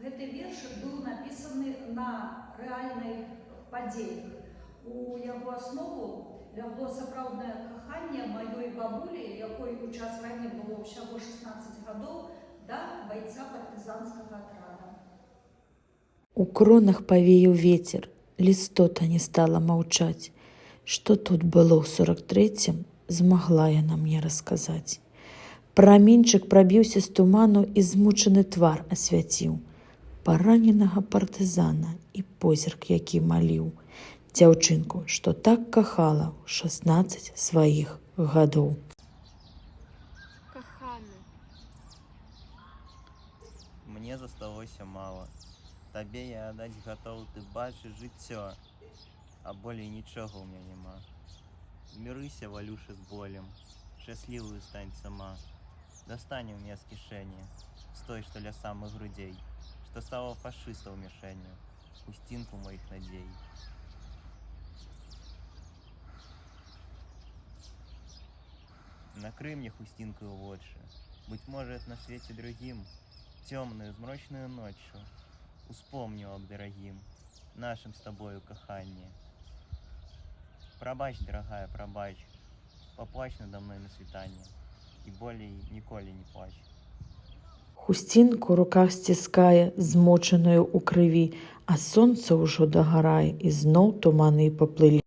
Гэты вершык быў напісаны на рэальных падзеях. У яго аснову лягло сапраўднае каханне маёй бабулі, якой у час вайны было ўсяго 16 гадоў, да байца партызанскага атрада. У кронах павеяў вецер, лістота не стала маўчаць. Што тут было ў 43-м, змагла яна мне расказаць. Праменьчык прабіўся з туману і змучаны твар асвяціў. Параненага партызана і позірк, які маліў. Дзяўчынку, што так кахала ў 16 сваіх гадоў. Каханы. Мне засталося мала. Табе я аддаць гатоў, ты бачыш жыццё, а болей нічога ў мяне няма. Змірыся, Валюша, з болем, шчаслівую стань сама. Дастань у мне з кішэні, з той, што ля самых грудзей, што стала фашыстаў мішэнню, хусцінку маіх надзей. Накрый мне хусцінкаю вочы, быць можа, на свеце другім, цёмную, змрочную ноччу, успомню аб дарагім, нашым з табою каханні. Прабач, дарагая, прабач, паплач надо мной на світанні, і болей ніколі не плач. Хусцінку ў руках сціскае, змочаную ў крыві, а сонца ўжо дагарае, і зноў туманы паплылі.